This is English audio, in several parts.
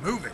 Move it!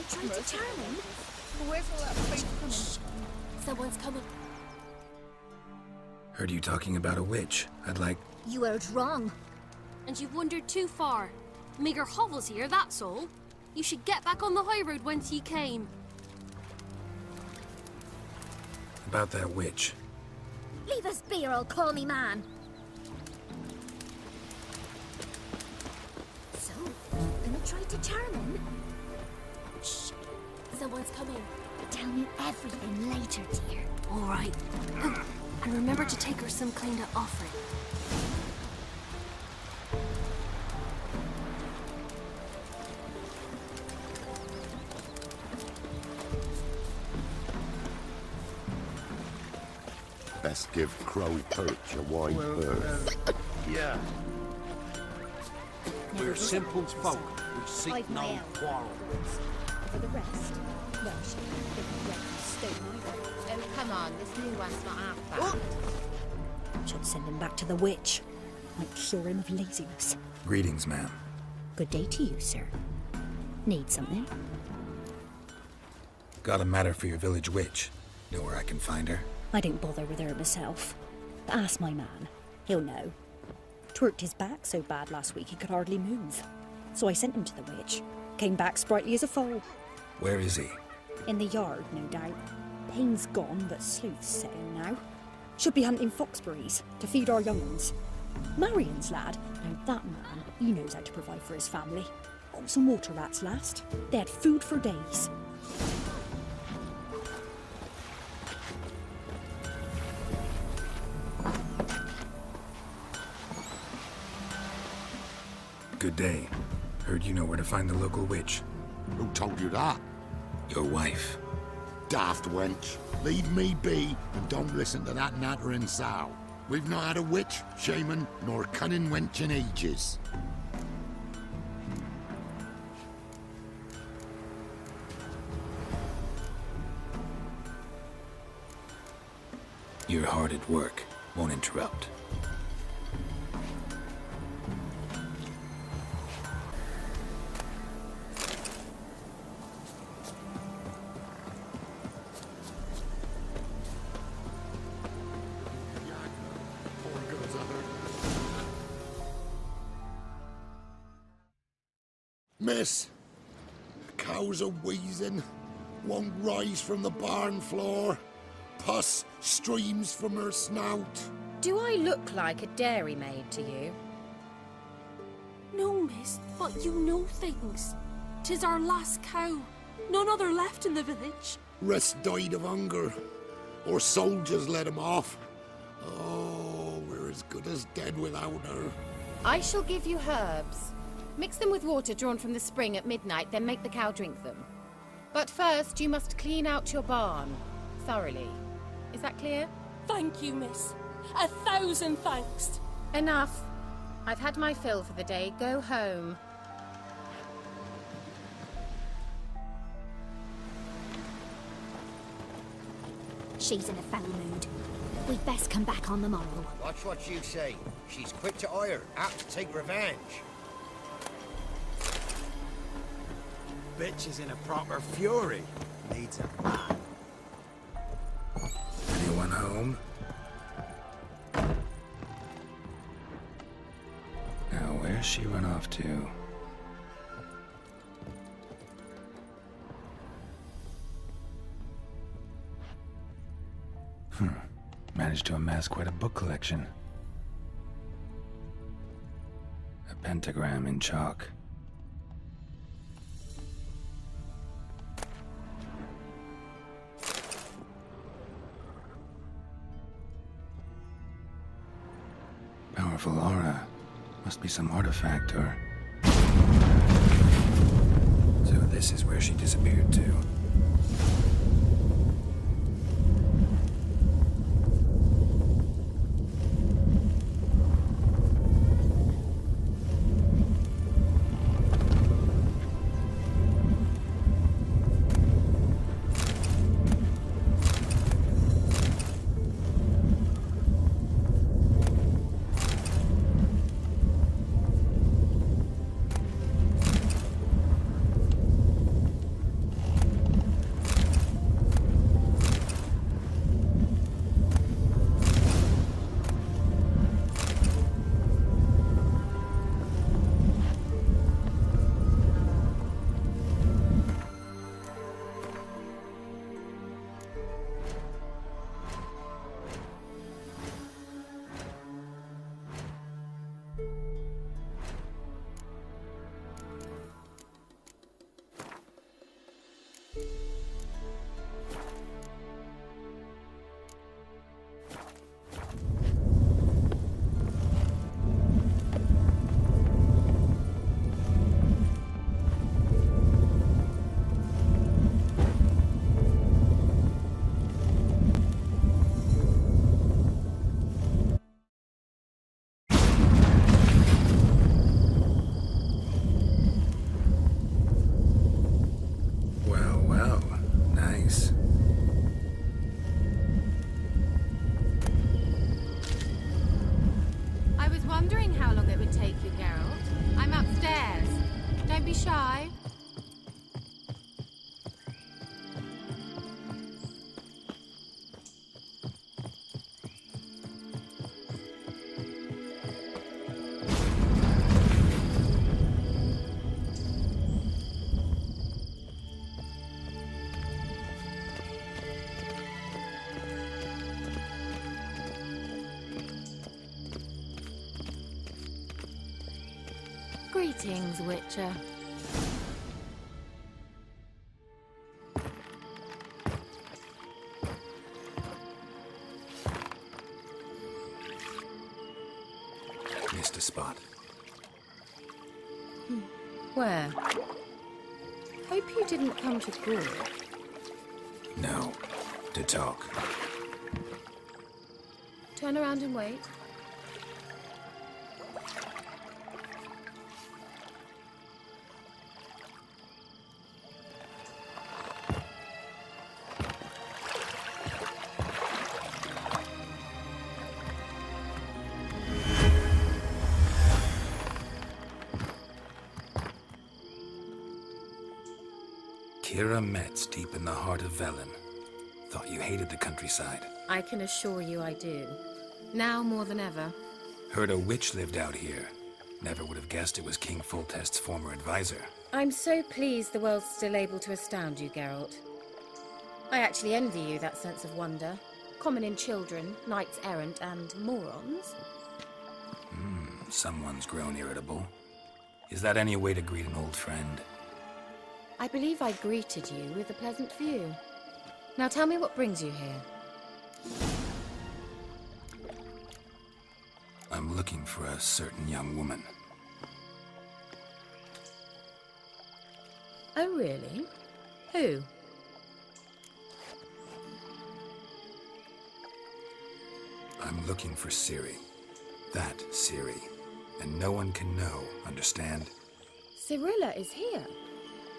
Trying to charm him? Where's all that food coming? Someone's coming. Heard you talking about a witch. I'd like... You heard wrong. And you've wandered too far. Meagre hovels here, that's all. You should get back on the high road whence ye came. About that witch. Leave us be or I'll call me man. So, gonna try to charm him? Shh. Someone's coming. Tell me everything later, dear. All right. Oh, and remember to take her some kind of offering. Best give Crow Perch a wide berth. Yeah. We're simple folk. We seek no quarrel. For the rest, well, she can't think of red stone either. Oh, come on, this new one's not half bad. Should send him back to the witch. Might cure him of laziness. Greetings, ma'am. Good day to you, sir. Need something? Got a matter for your village witch. Know where I can find her? I don't bother with her myself. But ask my man. He'll know. Twerked his back so bad last week he could hardly move. So I sent him to the witch. Came back sprightly as a foal. Where is he? In the yard, no doubt. Pain's gone, but sleuth's setting now. Should be hunting foxberries to feed our young ones. Marion's lad, now that man, he knows how to provide for his family. Got some water rats last. They had food for days. Good day. Heard you know where to find the local witch. Who told you that? Your wife. Daft wench. Leave me be and don't listen to that nattering sow. We've not had a witch, shaman, nor cunning wench in ages. You're hard at work. Won't interrupt. Miss, the cows are wheezing, won't rise from the barn floor. Pus streams from her snout. Do I look like a dairymaid to you? No, miss, but you know things. 'Tis our last cow. None other left in the village. Rest died of hunger, or soldiers let him off. Oh, we're as good as dead without her. I shall give you herbs. Mix them with water drawn from the spring at midnight, then make the cow drink them. But first, you must clean out your barn. Thoroughly. Is that clear? Thank you, miss. 1,000 thanks. Enough. I've had my fill for the day. Go home. She's in a foul mood. We'd best come back on the morrow. Watch what you say. She's quick to ire, apt to take revenge. Bitch is in a proper fury. Needs a man. Anyone home? Now, where's she run off to? Managed to amass quite a book collection. A pentagram in chalk. Must be some artifact or... So this is where she disappeared to. Shy. Greetings, Witcher. Missed a spot. Where? Hope you didn't come to Gaul. No. To talk. Turn around and wait. Keira Metz, deep in the heart of Velen. Thought you hated the countryside. I can assure you I do. Now more than ever. Heard a witch lived out here. Never would have guessed it was King Foltest's former advisor. I'm so pleased the world's still able to astound you, Geralt. I actually envy you that sense of wonder. Common in children, knights-errant, and morons. Someone's grown irritable. Is that any way to greet an old friend? I believe I greeted you with a pleasant view. Now tell me what brings you here. I'm looking for a certain young woman. Oh, really? Who? I'm looking for Ciri. That Ciri. And no one can know, understand? Cirilla is here.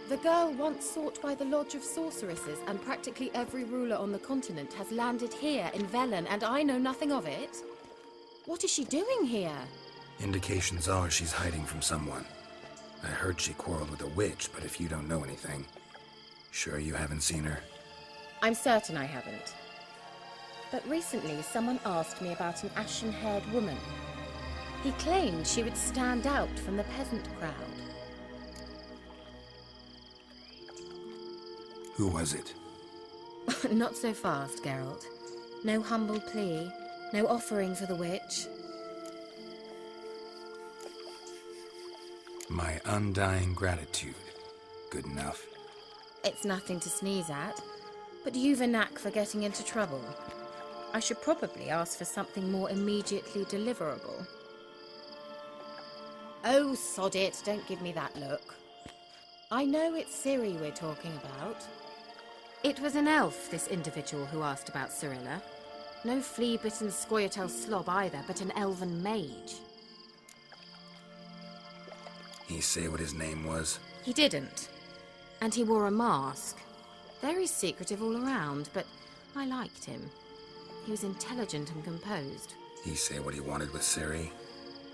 The girl once sought by the Lodge of Sorceresses, and practically every ruler on the continent has landed here in Velen, and I know nothing of it. What is she doing here? Indications are she's hiding from someone. I heard she quarreled with a witch, but if you don't know anything, sure you haven't seen her? I'm certain I haven't. But recently, someone asked me about an ashen-haired woman. He claimed she would stand out from the peasant crowd. Who was it? Not so fast, Geralt. No humble plea, no offering for the witch. My undying gratitude. Good enough. It's nothing to sneeze at, but you've a knack for getting into trouble. I should probably ask for something more immediately deliverable. Oh, sod it. Don't give me that look. I know it's Ciri we're talking about. It was an elf, this individual who asked about Cirilla. No flea-bitten Scoia'tael slob either, but an elven mage. He say what his name was? He didn't. And he wore a mask. Very secretive all around, but I liked him. He was intelligent and composed. He say what he wanted with Ciri?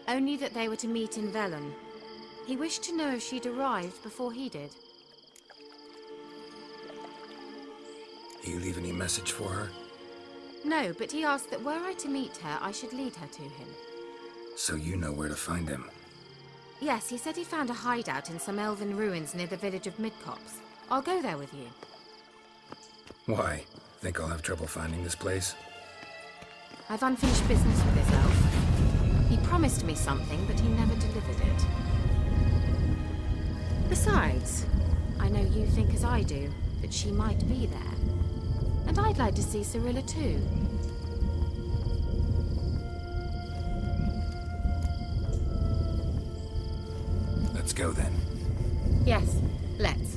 Only that they were to meet in Velen. He wished to know if she'd arrived before he did. He leave any message for her? No, but he asked that were I to meet her, I should lead her to him. So you know where to find him? Yes, he said he found a hideout in some elven ruins near the village of Midcopse. I'll go there with you. Why? Think I'll have trouble finding this place? I've unfinished business with this elf. He promised me something, but he never delivered it. Besides, I know you think as I do, that she might be there. And I'd like to see Cirilla too. Let's go then. Yes, let's.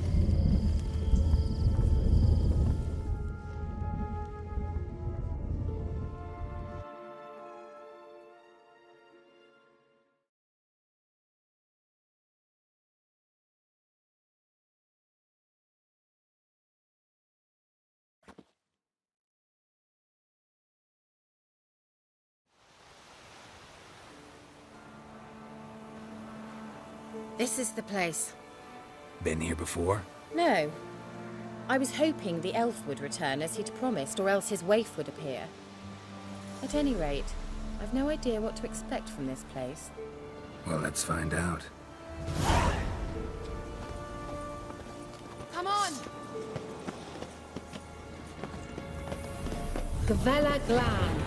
This is the place. Been here before? No. I was hoping the elf would return as he'd promised, or else his waif would appear. At any rate, I've no idea what to expect from this place. Well, let's find out. Come on! Gvella Glan.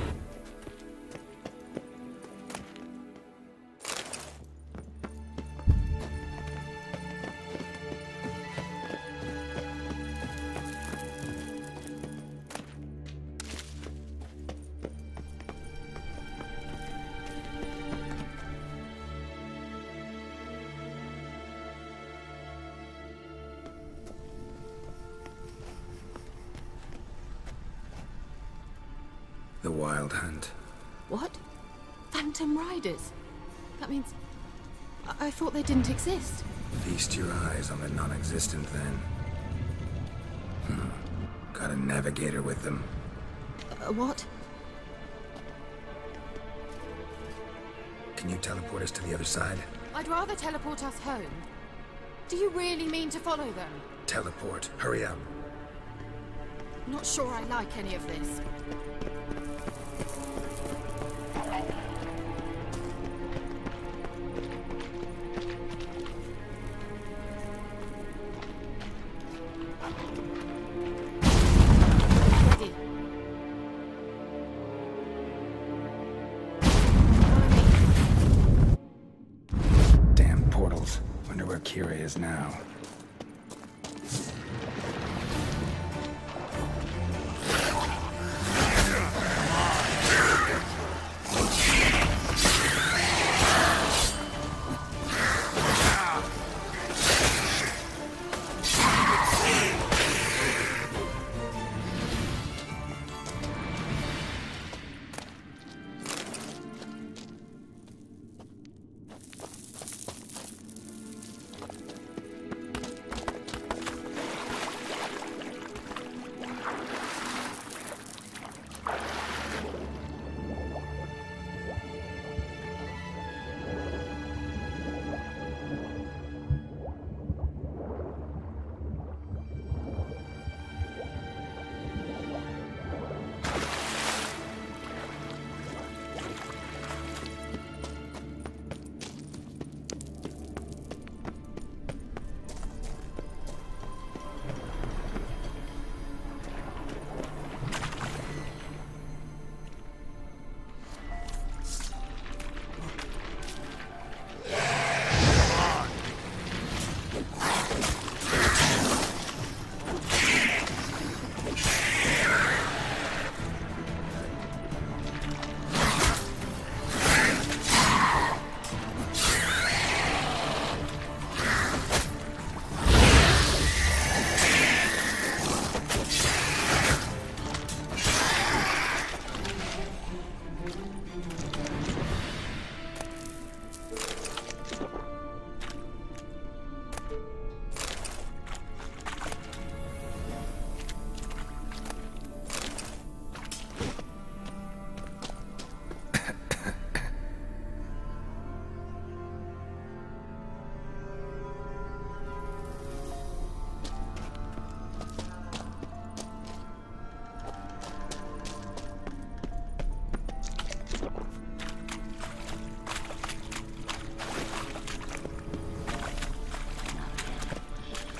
The Wild Hunt. What? Phantom Riders? That means... I thought they didn't exist. Feast your eyes on the non-existent then. Got a navigator with them. What? Can you teleport us to the other side? I'd rather teleport us home. Do you really mean to follow them? Teleport. Hurry up. Not sure I like any of this. Ready. Damn portals. Wonder where Keira is now.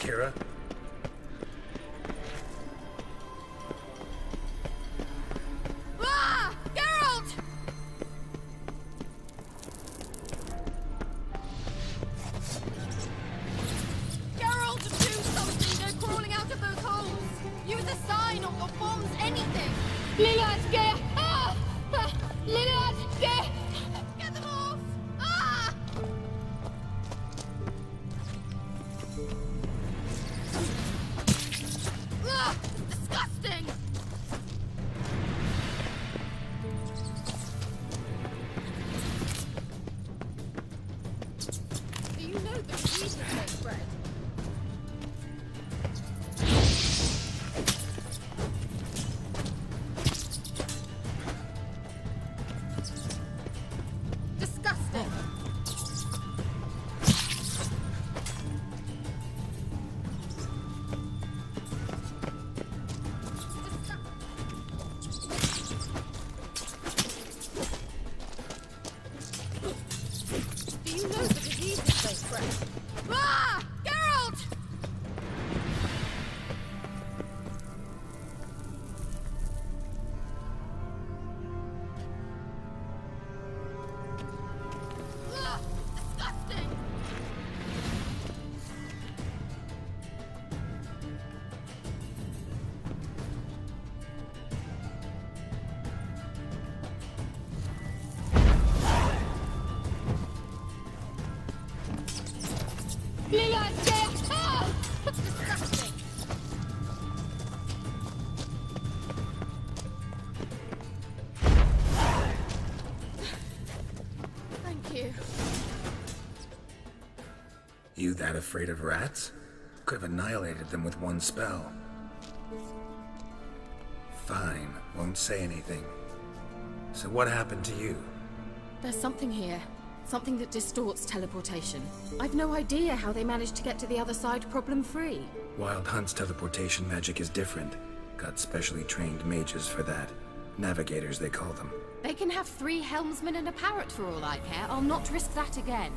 Keira? Ah! Geralt! Geralt, do something! They're crawling out of those holes! Use a sign or bombs, anything! Lilad, get! Ah! Lilad, get! Get them off! Ah! Ah! Disgusting! Do you know the reason they spread? Disgusting! Do you know the diseases they spread? Ah! Geralt! Ah! Disgusting! Lilad, get! Ah! Disgusting! Thank you. You that afraid of rats? Could have annihilated them with one spell. Fine, won't say anything. So what happened to you? There's something here. Something that distorts teleportation. I've no idea how they managed to get to the other side problem-free. Wild Hunt's teleportation magic is different. Got specially trained mages for that. Navigators, they call them. They can have 3 helmsmen and a parrot for all I care. I'll not risk that again.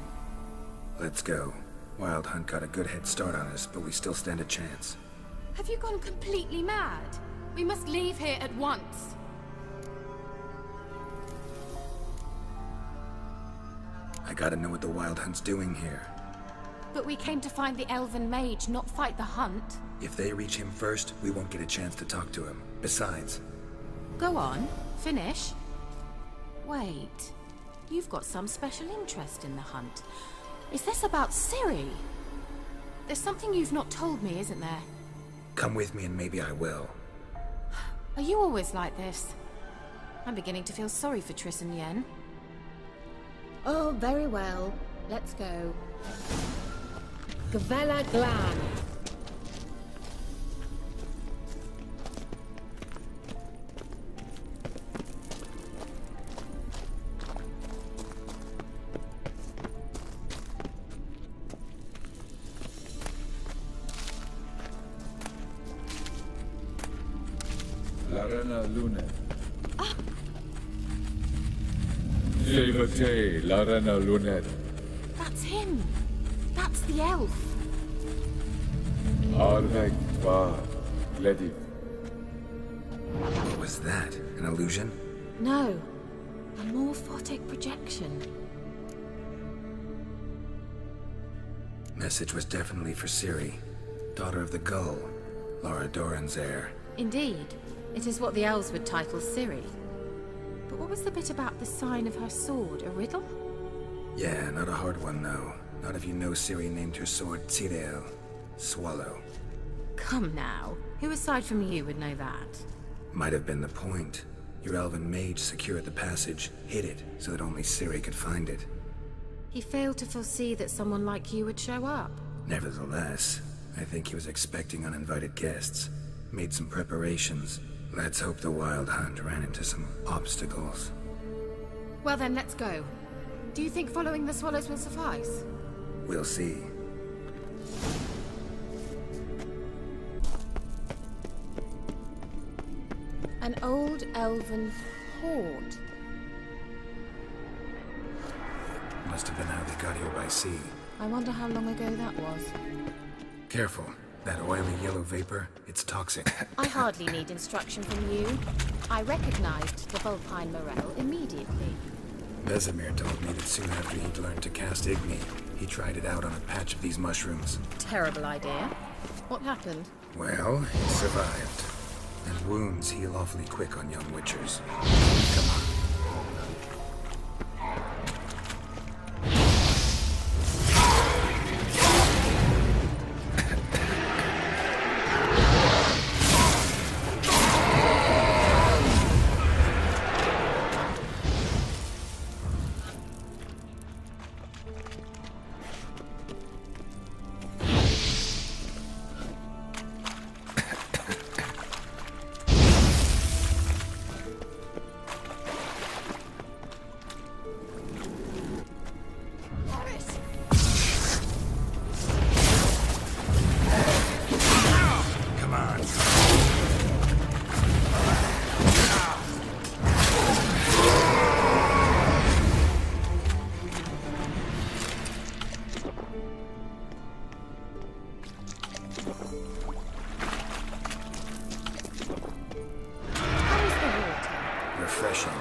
Let's go. Wild Hunt got a good head start on us, but we still stand a chance. Have you gone completely mad? We must leave here at once. I gotta know what the Wild Hunt's doing here. But we came to find the elven mage, not fight the hunt. If they reach him first, we won't get a chance to talk to him. Besides... Go on, finish. Wait, you've got some special interest in the hunt. Is this about Ciri? There's something you've not told me, isn't there? Come with me and maybe I will. Are you always like this? I'm beginning to feel sorry for Triss and Yen. Oh, very well. Let's go. Gavella Glan. Larena Lune. Silvate, Larena Lunet. That's him. That's the elf. Arvek Tvar, Ledi. What was that? An illusion? No. A morphotic projection. Message was definitely for Ciri, daughter of the Gull, Lara Doran's heir. Indeed. It is what the elves would title Ciri. But what was the bit about the sign of her sword? A riddle? Yeah, not a hard one, though. Not if you know Ciri named her sword Cdp.pl, Swallow. Come now. Who aside from you would know that? Might have been the point. Your elven mage secured the passage, hid it, so that only Ciri could find it. He failed to foresee that someone like you would show up. Nevertheless, I think he was expecting uninvited guests. Made some preparations. Let's hope the Wild Hunt ran into some obstacles. Well then, let's go. Do you think following the swallows will suffice? We'll see. An old elven hoard. Must have been how they got here by sea. I wonder how long ago that was. Careful. That oily yellow vapor, it's toxic. I hardly need instruction from you. I recognized the Vulpine Morel immediately. Vesemir told me that soon after he'd learned to cast Igni, he tried it out on a patch of these mushrooms. Terrible idea. What happened? Well, he survived. And wounds heal awfully quick on young witchers. Come on. Refreshing.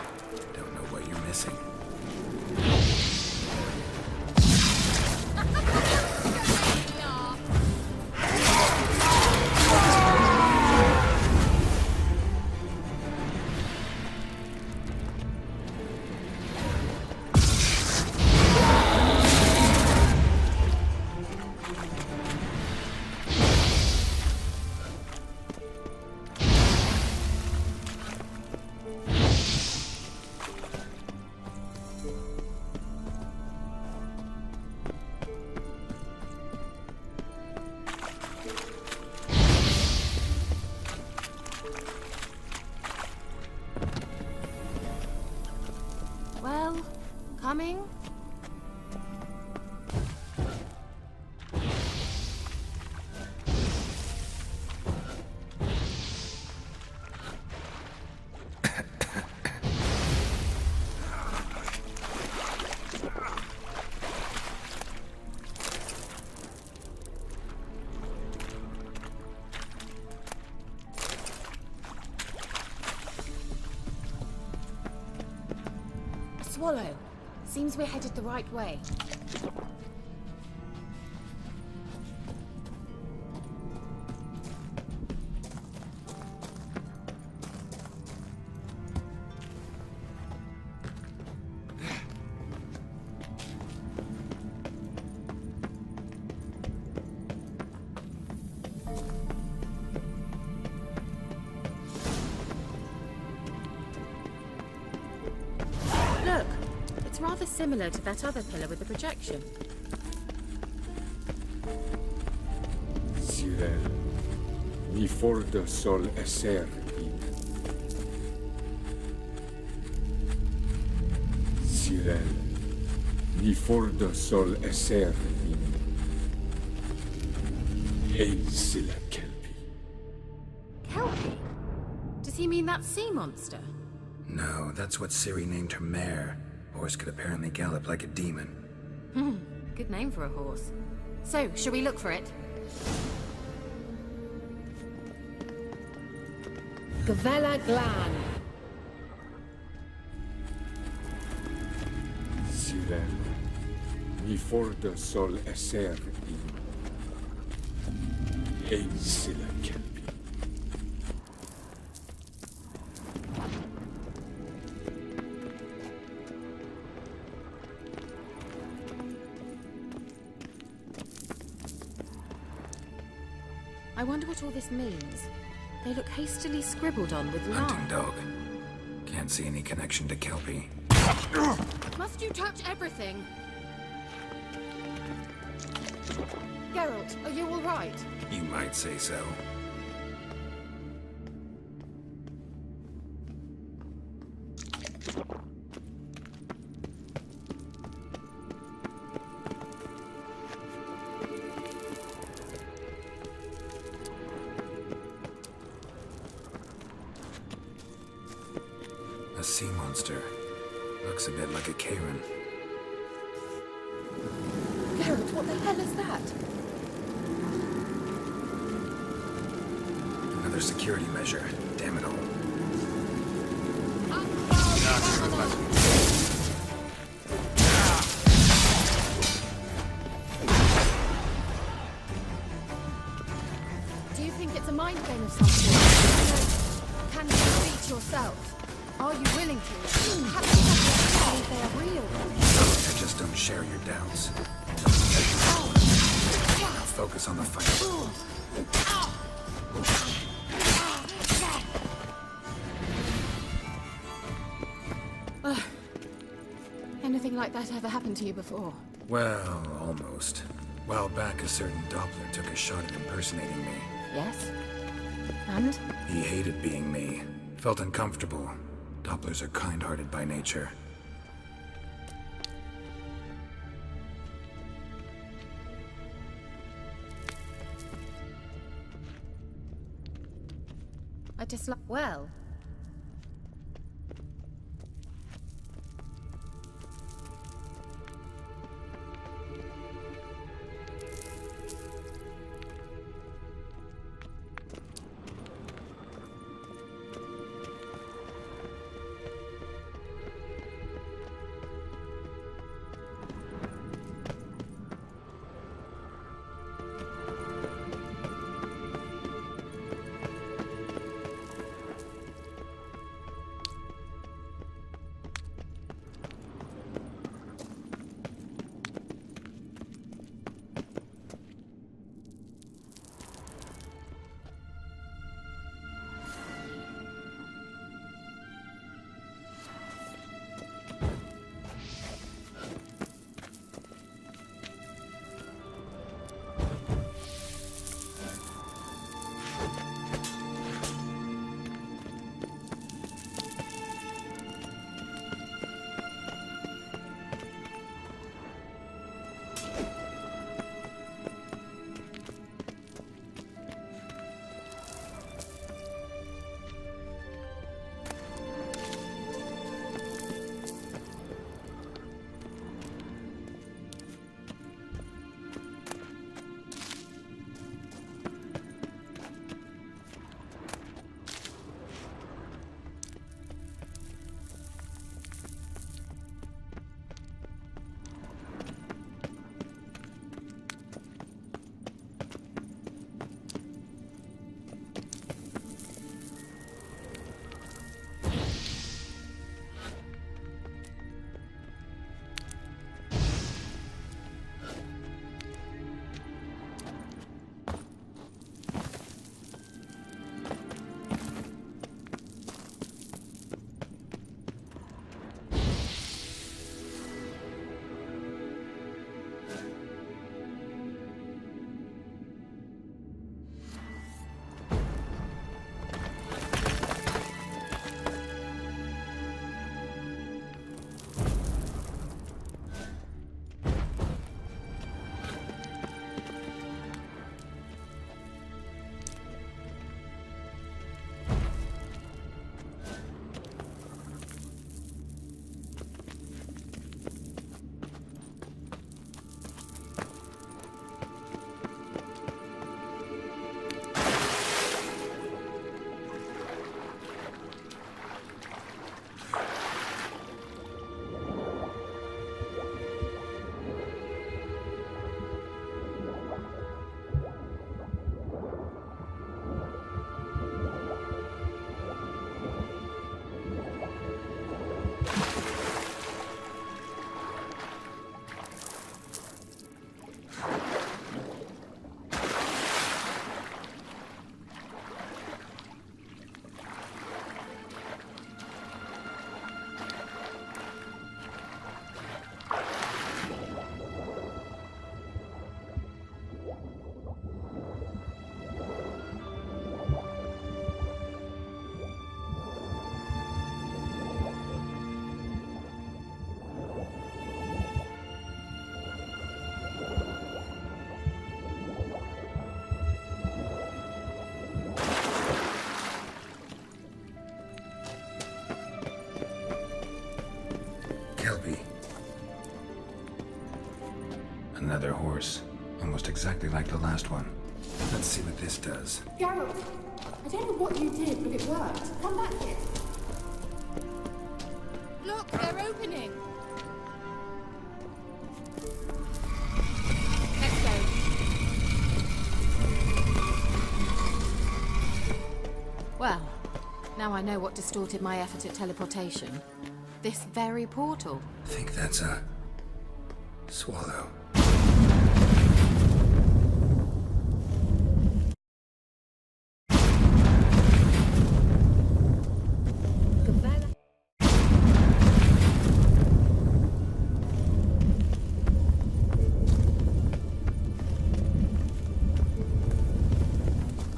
Don't know what you're missing. Well, coming? Swallow. Seems we're headed the right way. Look, it's rather similar to that other pillar with the projection. Sirel, ni forda sol esser in. Sirel, ni forda sol esser in. Hei silla kelpi. Kelpie? Does he mean that sea monster? No, that's what Ciri named her mare. Horse could apparently gallop like a demon. Good name for a horse. So, shall we look for it? Gavella Glan. Sirel, ni forda sol esser in. Hei silla kelpi. I wonder what all this means. They look hastily scribbled on with Hunting lime. dog. Can't see any connection to Kelpie. Must you touch everything? Geralt, are you all right? You might say so. A sea monster. Looks a bit like a Karen. Geralt, what the hell is that? Another security measure. Damn it all. Do you think it's a mind game of some sort? Can you defeat yourself? Are you willing to? Have you had if they are real? I just don't share your doubts. Now focus on the fight. Anything like that ever happened to you before? Well, almost. A while back, a certain Doppler took a shot at impersonating me. Yes? And? He hated being me. Felt uncomfortable. Dopplers are kind-hearted by nature. I just like... Well... Another horse. Almost exactly like the last one. Let's see what this does. Geralt, I don't know what you did, but it worked. Come back here. Look, they're opening. Let's go. Well, now I know what distorted my effort at teleportation. This very portal. I think that's a... swallow.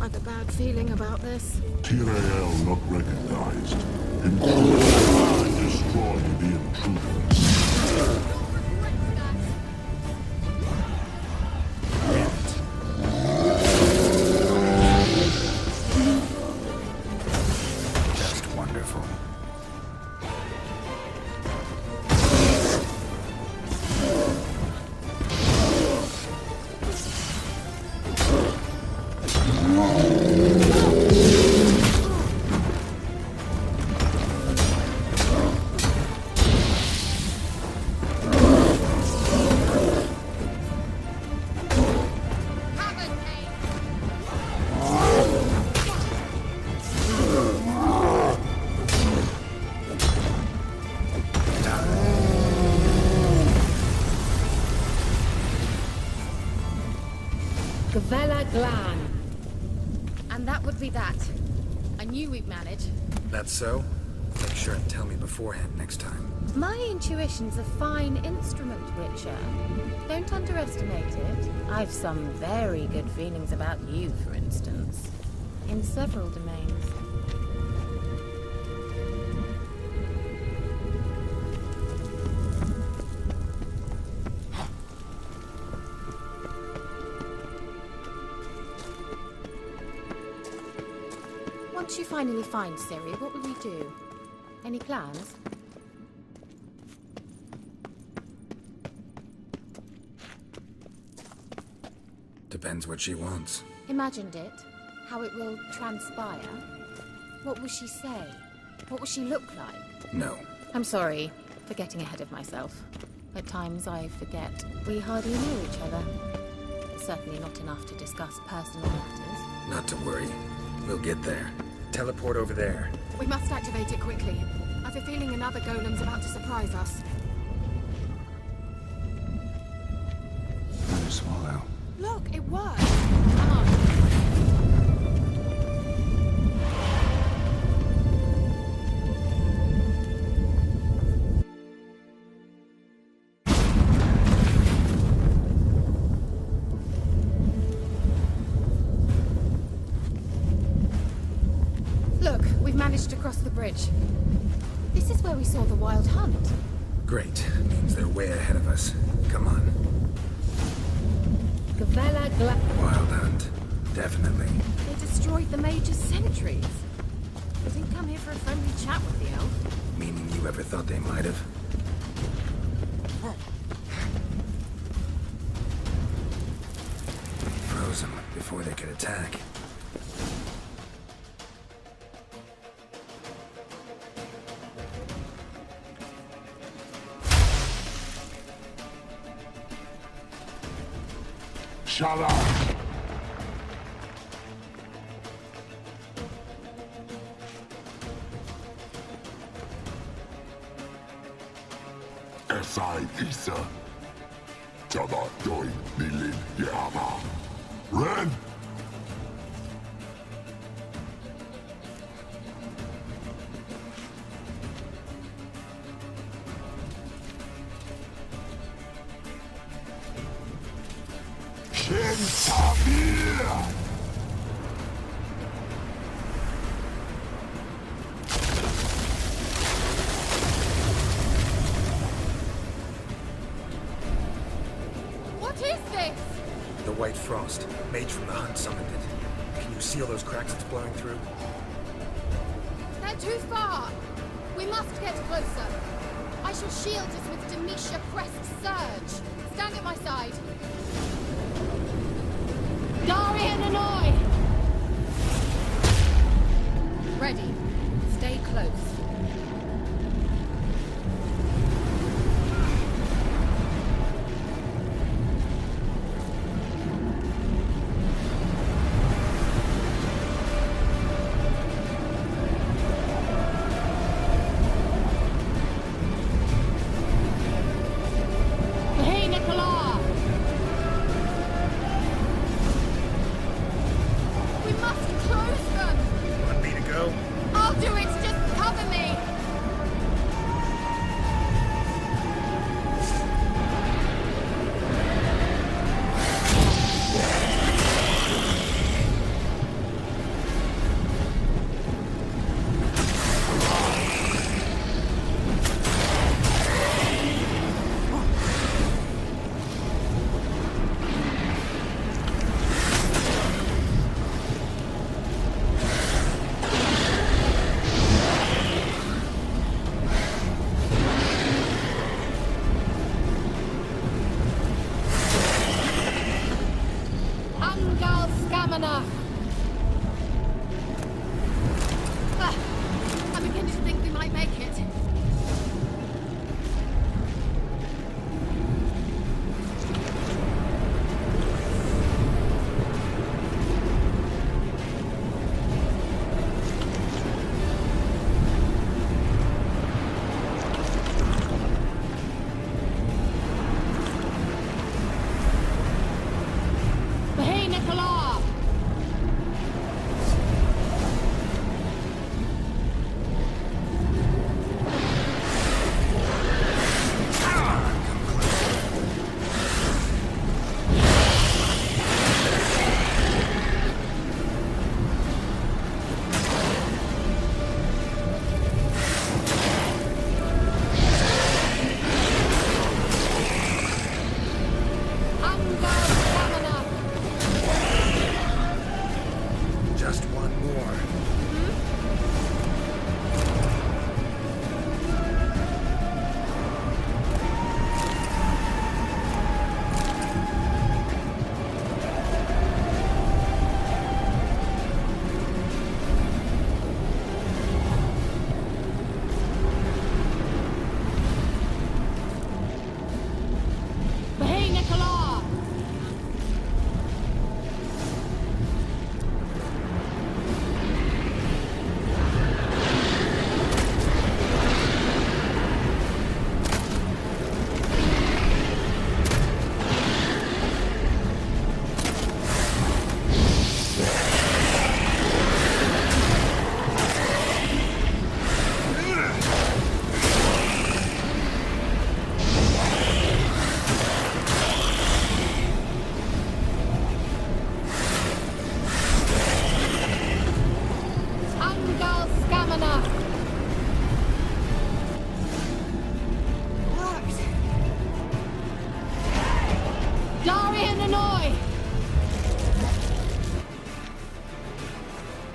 I've a bad feeling about this. TRAL not recognized. Intruder destroy the intruders. Just wonderful. And that would be that. I knew we'd manage. That's so? Make sure and tell me beforehand next time. My intuition's a fine instrument, Witcher. Don't underestimate it. I've some very good feelings about you, for instance. In several domains. Once you finally find Ciri, what will you do? Any plans? Depends what she wants. Imagined it. How it will transpire. What will she say? What will she look like? No. I'm sorry for getting ahead of myself. At times I forget we hardly know each other. Certainly not enough to discuss personal matters. Not to worry. We'll get there. Teleport over there. We must activate it quickly. I've a feeling another golem's about to surprise us. Another swallow. Look, it worked! Come on. Look, we've managed to cross the bridge. This is where we saw the wild hunt. Great. Means they're way ahead of us. Come on. Wild hunt. Definitely. They destroyed the Mage's sentries. They didn't come here for a friendly chat with the elf. Meaning you ever thought they might have? Froze them before they could attack. Shut up! S.I. Isa. Jabba doin nilin yama. Ren! What is this? The White Frost. Mage from the hunt summoned it. Can you seal those cracks it's blowing through? They're too far. We must get closer. I shall shield us with Demetia Crest Surge. Stand at my side. Darian ready. Stay close. I'm beginning to think we might make it.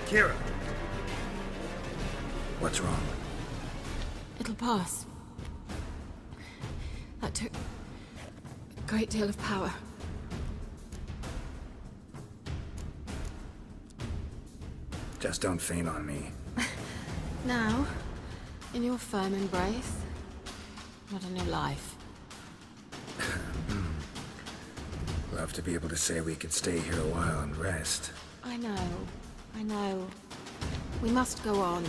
Keira! What's wrong? It'll pass. That took a great deal of power. Just don't faint on me. Now, in your firm embrace, not in your life. Love to be able to say we could stay here a while and rest. I know. We must go on.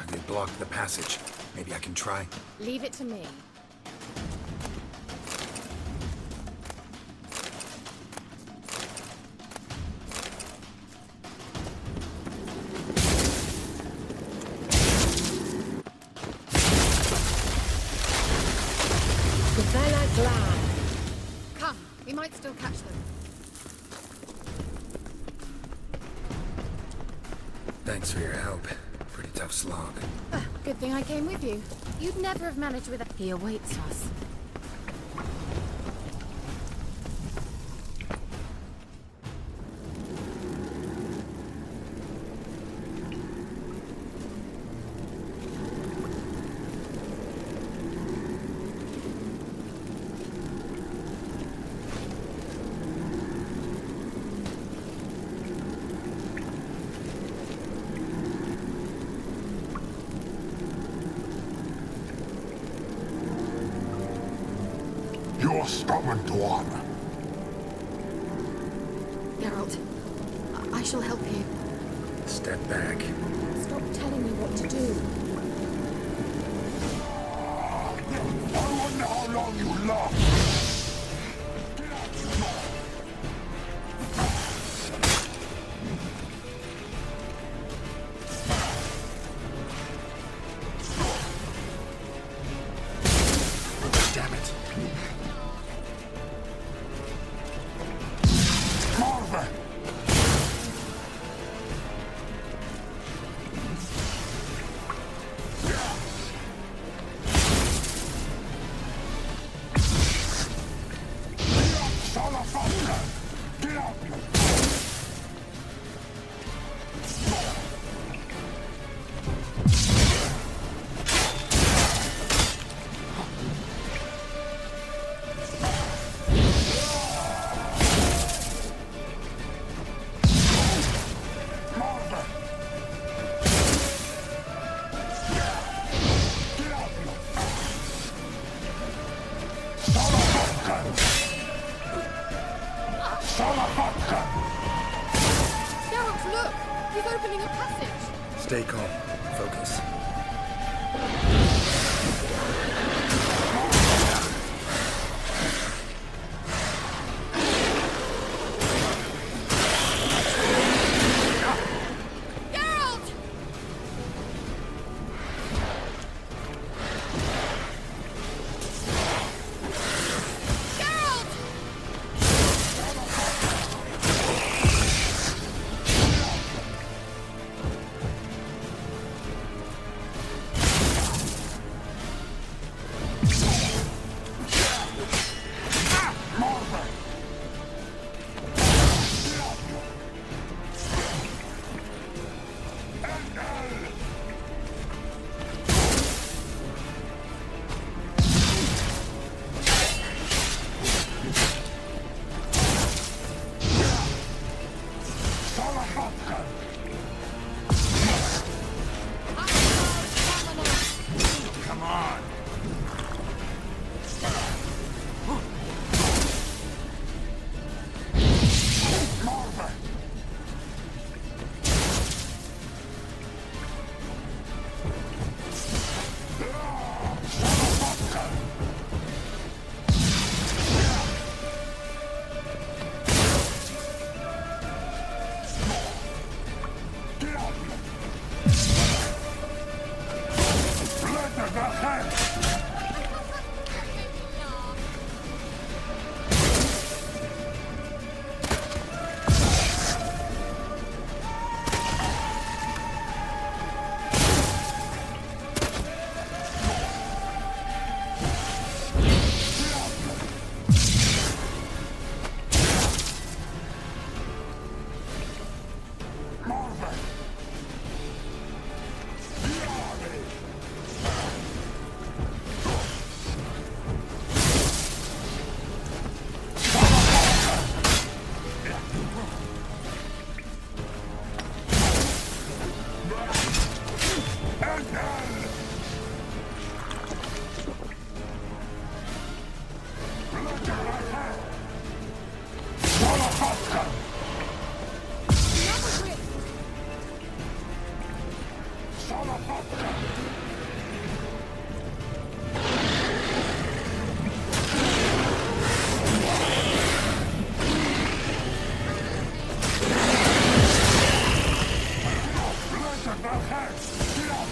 They blocked the passage. Maybe I can try. Leave it to me. Come, we might still catch them. Thanks for your help. Pretty tough slog. Good thing I came with you. You'd never have managed without... He awaits us. You're stubborn to honor. Geralt, I shall help you. Step back. Stop telling me what to do. I wonder how long you last. Damn it. Marvin! Get out! Geralt, look! He's opening a passage! Stay calm. Focus. Geralt! Geralt! Come on! Marvin!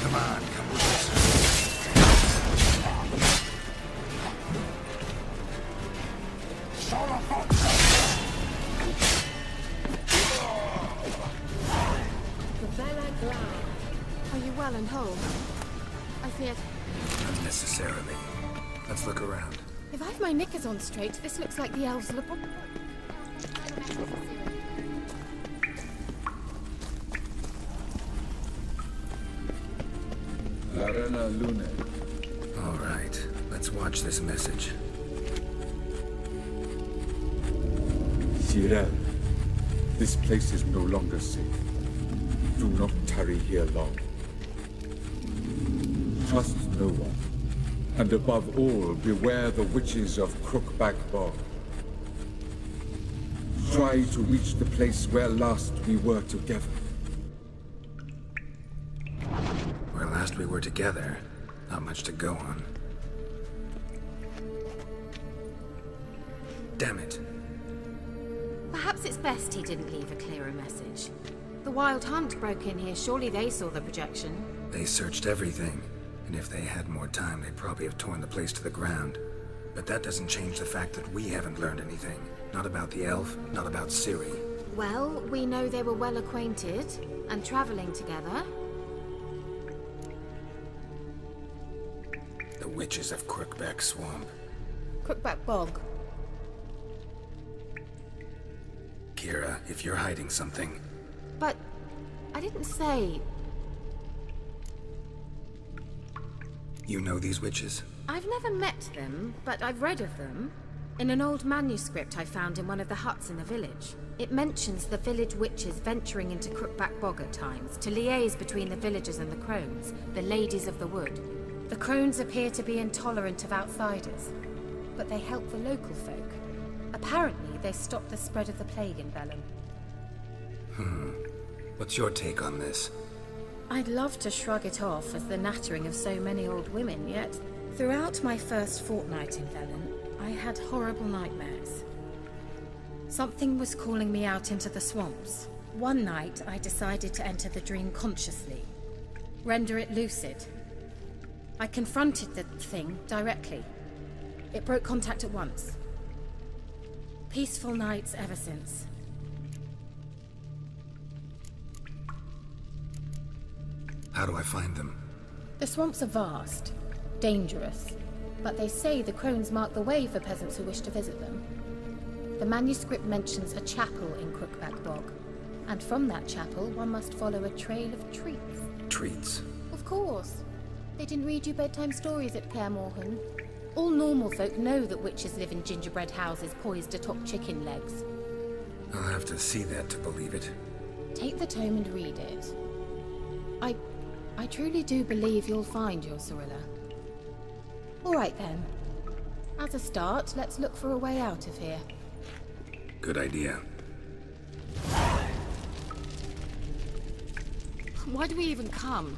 Come on, come with us. Are you well and whole? I feared... Unnecessarily. Let's look around. If I've my knickers on straight, this looks like the elves' laboratory. Arena Lune. All right, let's watch this message. Cyril, this place is no longer safe. Do not tarry here long. Trust no one. And above all, beware the witches of Crookback Bog. Try to reach the place where last we were together. Where last we were together, not much to go on. Damn it. Perhaps it's best he didn't leave a clearer message. The Wild Hunt broke in here. Surely they saw the projection. They searched everything, and if they had more time, they'd probably have torn the place to the ground. But that doesn't change the fact that we haven't learned anything. Not about the elf, not about Ciri. Well, we know they were well acquainted and traveling together. The witches of Crookback Swamp. Crookback Bog. Keira, if you're hiding something... But I didn't say... You know these witches? I've never met them, but I've read of them. In an old manuscript I found in one of the huts in the village. It mentions the village witches venturing into Crookback Bog at times to liaise between the villagers and the crones, the ladies of the wood. The crones appear to be intolerant of outsiders, but they help the local folk. Apparently, they stopped the spread of the plague in Velen. What's your take on this? I'd love to shrug it off as the nattering of so many old women, yet throughout my first fortnight in Velen, I had horrible nightmares. Something was calling me out into the swamps. One night, I decided to enter the dream consciously, render it lucid. I confronted the thing directly. It broke contact at once. Peaceful nights ever since. How do I find them? The swamps are vast, dangerous, but they say the crones mark the way for peasants who wish to visit them. The manuscript mentions a chapel in Crookback Bog, and from that chapel one must follow a trail of treats. Treats? Of course. They didn't read you bedtime stories at Kaer Morhen. All normal folk know that witches live in gingerbread houses poised atop chicken legs. I'll have to see that to believe it. Take the tome and read it. I truly do believe you'll find your Cirilla. All right then. As a start, let's look for a way out of here. Good idea. Why do we even come?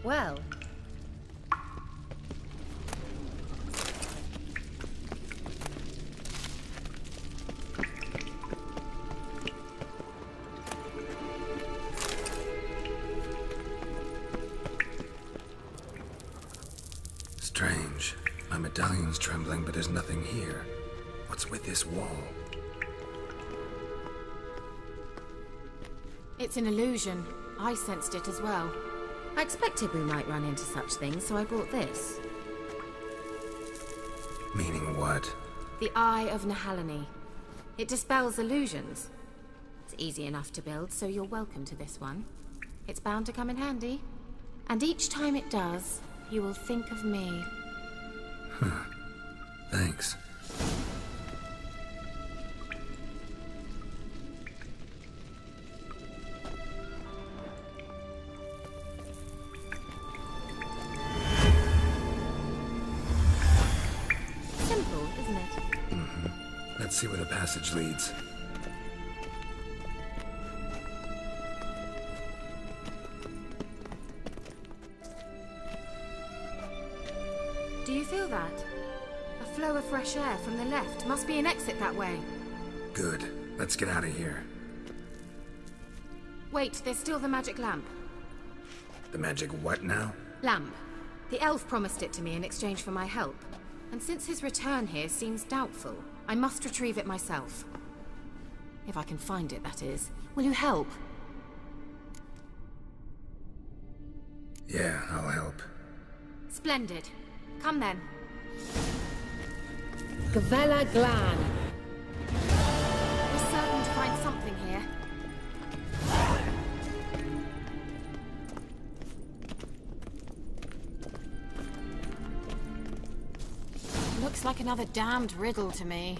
Well... Strange. My medallion's trembling, but there's nothing here. What's with this wall? It's an illusion. I sensed it as well. I expected we might run into such things, so I brought this. Meaning what? The Eye of Nehaleni. It dispels illusions. It's easy enough to build, so you're welcome to this one. It's bound to come in handy. And each time it does, you will think of me. Thanks. Simple, isn't it? Let's see where the passage leads. Do you feel that? A flow of fresh air from the left. Must be an exit that way. Good. Let's get out of here. Wait, there's still the magic lamp. The magic what now? Lamp. The elf promised it to me in exchange for my help. And since his return here seems doubtful, I must retrieve it myself. If I can find it, that is. Will you help? Yeah, I'll help. Splendid. Come then. Gavella Glan. We're certain to find something here. Looks like another damned riddle to me.